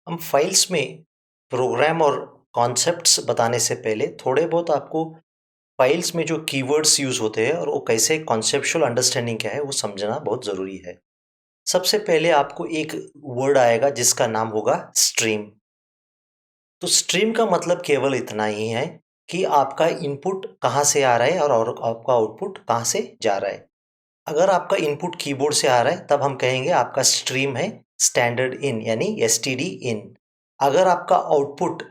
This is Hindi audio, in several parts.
हम फाइल्स में प्रोग्राम और कॉन्सेप्ट्स बताने से पहले थोड़े बहुत आपको फाइल्स में जो कीवर्ड्स यूज़ होते हैं और वो कैसे कॉन्सेप्चुअल अंडरस्टैंडिंग क्या है वो समझना बहुत ज़रूरी है। सबसे पहले आपको एक वर्ड आएगा जिसका नाम होगा स्ट्रीम। तो स्ट्रीम का मतलब केवल इतना ही है कि आपका इनपुट कहाँ से आ रहा है और आपका आउटपुट कहाँ से जा रहा है। अगर आपका इनपुट कीबोर्ड से आ रहा है तब हम कहेंगे आपका स्ट्रीम है स्टैंडर्ड इन यानी एसटीडी इन। अगर आपका आउटपुट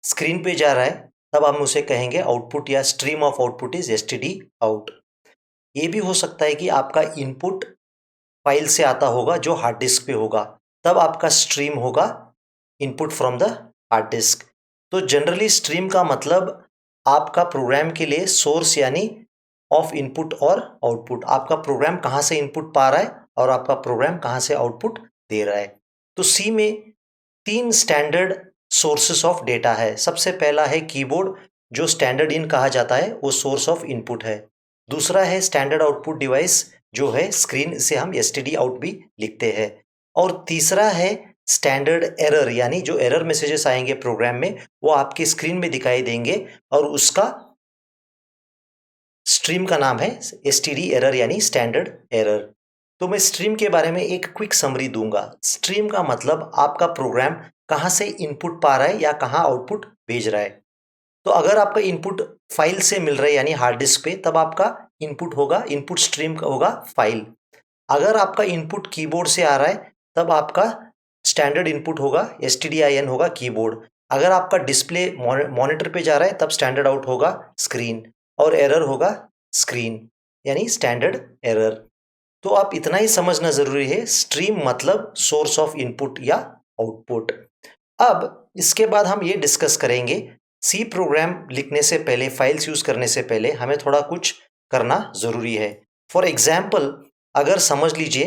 स्क्रीन पे जा रहा है तब हम उसे कहेंगे आउटपुट या stream of output is STD out. ये भी हो सकता है कि आपका इनपुट फाइल से आता होगा जो हार्ड डिस्क पे होगा, तब आपका स्ट्रीम होगा input from the hard disc. तो जनरली स्ट्रीम का मतलब आपका प्रोग्राम के लिए सोर्स यानी ऑफ इनपुट और आउटपुट, आपका प्रोग्राम कहाँ से इनपुट पा रहा है और आपका प्रोग्राम कहाँ से आउटपुट दे रहा है। तो सी में 3 स्टैंडर्ड सोर्सेस ऑफ डेटा है। सबसे पहला है कीबोर्ड जो स्टैंडर्ड इन कहा जाता है, वो सोर्स ऑफ इनपुट है। दूसरा है स्टैंडर्ड आउटपुट डिवाइस जो है स्क्रीन से हम एसटीडी आउट भी लिखते हैं। और तीसरा है स्टैंडर्ड एरर यानी जो एरर मैसेजेस आएंगे प्रोग्राम में वो आपकी स्क्रीन में दिखाई देंगे और उसका स्ट्रीम का नाम है एसटीडी एरर यानी स्टैंडर्ड एरर। तो मैं स्ट्रीम के बारे में एक क्विक समरी दूंगा। स्ट्रीम का मतलब आपका प्रोग्राम कहाँ से इनपुट पा रहा है या कहाँ आउटपुट भेज रहा है। तो अगर आपका इनपुट फाइल से मिल रहा है यानी हार्ड डिस्क पे तब आपका इनपुट होगा, इनपुट स्ट्रीम का होगा फाइल। अगर आपका इनपुट कीबोर्ड से आ रहा है तब आपका स्टैंडर्ड इनपुट होगा एसटीडीआईएन होगा कीबोर्ड। अगर आपका डिस्प्ले मॉनिटर पे जा रहा है तब स्टैंडर्ड आउट होगा स्क्रीन और एरर होगा स्क्रीन यानी स्टैंडर्ड एरर। तो आप इतना ही समझना जरूरी है, स्ट्रीम मतलब सोर्स ऑफ इनपुट या आउटपुट। अब इसके बाद हम ये डिस्कस करेंगे सी प्रोग्राम लिखने से पहले, फाइल्स यूज करने से पहले हमें थोड़ा कुछ करना जरूरी है। फॉर एग्जाम्पल अगर समझ लीजिए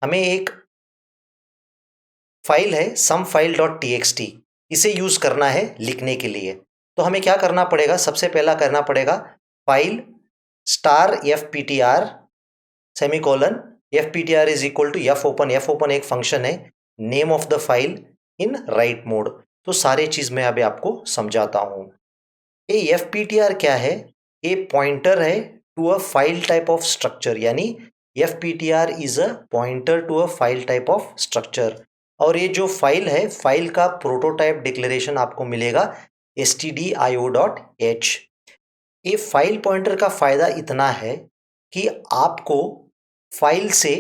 हमें एक फाइल है some file dot T X T, इसे यूज करना है लिखने के लिए। तो हमें क्या करना पड़ेगा, सबसे पहला करना पड़ेगा file star F P T R semicolon F P T R is equal to F open. F open एक फंक्शन है, name of the file in write mode. तो सारे चीज मैं अभी आपको समझाता हूं। ये एफ पी टी आर क्या है, ये पॉइंटर है to a file type of structure यानी F P T R is a pointer to a file type of structure. और ये जो फाइल है फाइल का प्रोटोटाइप डिक्लेरेशन आपको मिलेगा stdio.h। ये फाइल पॉइंटर का फायदा इतना है कि आपको फाइल से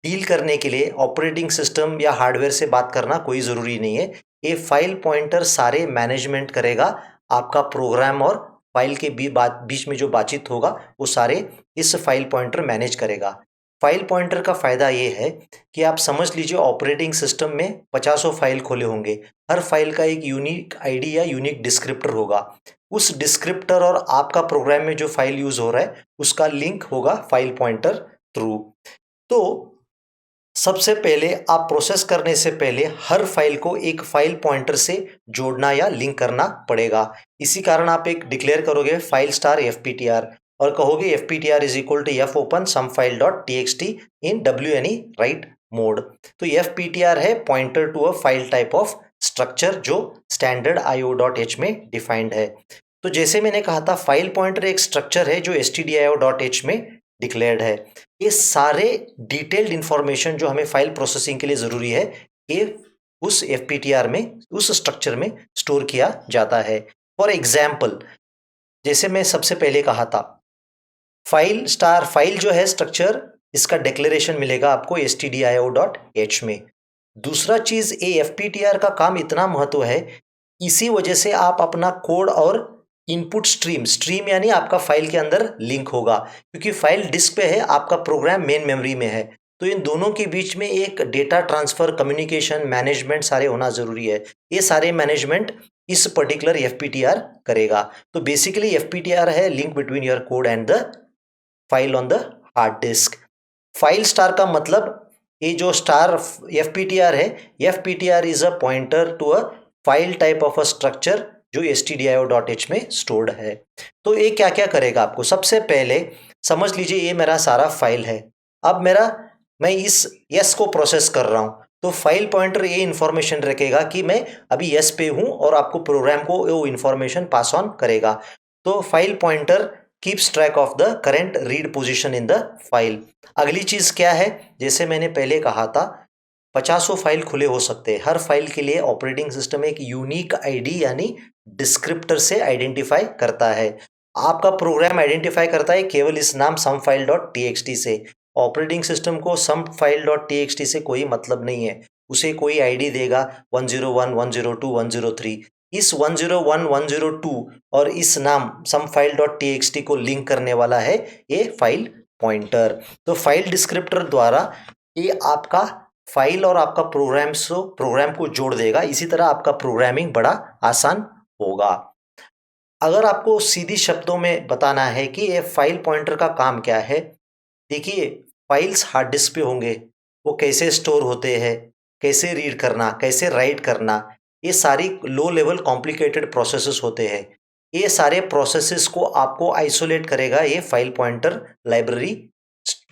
डील करने के लिए ऑपरेटिंग सिस्टम या हार्डवेयर से बात करना कोई ज़रूरी नहीं है। ये फाइल पॉइंटर सारे मैनेजमेंट करेगा, आपका प्रोग्राम और फाइल के बीच में जो बातचीत होगा वो सारे इस फाइल पॉइंटर मैनेज करेगा। फाइल पॉइंटर का फ़ायदा ये है कि आप समझ लीजिए ऑपरेटिंग सिस्टम में पचासों फाइल खोले होंगे, हर फाइल का एक यूनिक आईडी या यूनिक डिस्क्रिप्टर होगा। उस डिस्क्रिप्टर और आपका प्रोग्राम में जो फाइल यूज़ हो रहा है उसका लिंक होगा फाइल पॉइंटर थ्रू। तो सबसे पहले आप प्रोसेस करने से पहले हर फाइल को एक फाइल पॉइंटर से जोड़ना या लिंक करना पड़ेगा। इसी कारण आप एक डिक्लेयर करोगे file star F P T R और कहोगे F P T R is equal to F open some file dot T X T in W N E write mode. तो एफ पी टी आर है pointer to a file type of structure जो standard I O dot H में डिफाइंड है। तो जैसे मैंने कहा था फाइल पॉइंटर एक स्ट्रक्चर है जो S T D I O dot H में डिक्लेयर्ड है। ये सारे डिटेल्ड इंफॉर्मेशन जो हमें फाइल प्रोसेसिंग के लिए ज़रूरी है ये उस एफ में उस स्ट्रक्चर में स्टोर किया जाता है। फॉर एग्जाम्पल जैसे मैं सबसे पहले कहा था फाइल स्टार फाइल जो है स्ट्रक्चर, इसका डिक्लेरेशन मिलेगा आपको stdio.h में। दूसरा चीज ए एफ का काम इतना महत्व है, इसी वजह से आप अपना कोड और इनपुट स्ट्रीम स्ट्रीम यानी आपका फाइल के अंदर लिंक होगा, क्योंकि फाइल डिस्क पे है, आपका प्रोग्राम मेन मेमोरी में है। तो इन दोनों के बीच में एक डेटा ट्रांसफर कम्युनिकेशन मैनेजमेंट सारे होना जरूरी है। ये सारे मैनेजमेंट इस पर्टिकुलर एफ करेगा। तो बेसिकली एफ है link between your code and the file on the hard disk. File star का मतलब ये जो स्टार एफ है, F is a pointer to a file type of a structure जो stdio.h में स्टोर्ड है। तो ये क्या क्या करेगा आपको, सबसे पहले समझ लीजिए ये मेरा सारा फाइल है। अब मैं इस यस को प्रोसेस कर रहा हूं, तो फाइल पॉइंटर ये इंफॉर्मेशन रखेगा कि मैं अभी यस पे हूं और आपको प्रोग्राम को वो इंफॉर्मेशन पास ऑन करेगा। तो file pointer keeps track of the current read position in the file. अगली चीज क्या है, जैसे मैंने पहले कहा था, पचासों फाइल खुले हो सकते हैं। हर फाइल के लिए ऑपरेटिंग सिस्टम एक यूनिक आईडी यानी डिस्क्रिप्टर से आइडेंटिफाई करता है। आपका प्रोग्राम आइडेंटिफाई करता है केवल इस नाम सम फाइल डॉट टी से। ऑपरेटिंग सिस्टम को सम फाइल डॉट टी से कोई मतलब नहीं है। उसे कोई आईडी देगा 101, 102, 103। इस 101, 102 और इस नाम सम फाइल डॉट टी को लिंक करने वाला है ये फाइल पॉइंटर। तो फाइल डिस्क्रिप्टर द्वारा ये आपका फाइल और आपका प्रोग्राम को जोड़ देगा। इसी तरह आपका प्रोग्रामिंग बड़ा आसान होगा। अगर आपको सीधी शब्दों में बताना है कि ये फाइल पॉइंटर का काम क्या है, देखिए, फाइल्स हार्ड डिस्क पे होंगे, वो कैसे स्टोर होते हैं, कैसे रीड करना, कैसे राइट करना, ये सारी लो लेवल कॉम्प्लिकेटेड प्रोसेसेस होते हैं। ये सारे प्रोसेसेस को आपको आइसोलेट करेगा ये फाइल पॉइंटर लाइब्रेरी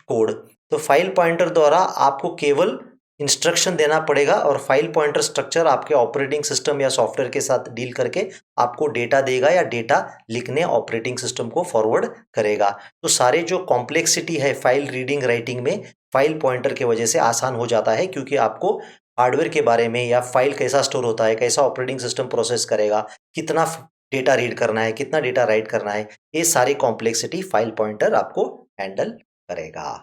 कोड। तो फाइल पॉइंटर द्वारा आपको केवल इंस्ट्रक्शन देना पड़ेगा और फाइल पॉइंटर स्ट्रक्चर आपके ऑपरेटिंग सिस्टम या सॉफ्टवेयर के साथ डील करके आपको डेटा देगा या डेटा लिखने ऑपरेटिंग सिस्टम को फॉरवर्ड करेगा। तो सारे जो कॉम्प्लेक्सिटी है फाइल रीडिंग राइटिंग में, फाइल पॉइंटर की वजह से आसान हो जाता है, क्योंकि आपको हार्डवेयर के बारे में या फाइल कैसा स्टोर होता है, कैसा ऑपरेटिंग सिस्टम प्रोसेस करेगा, कितना डेटा रीड करना है, कितना डेटा राइट करना है, ये सारी कॉम्प्लेक्सिटी फाइल पॉइंटर आपको हैंडल करेगा।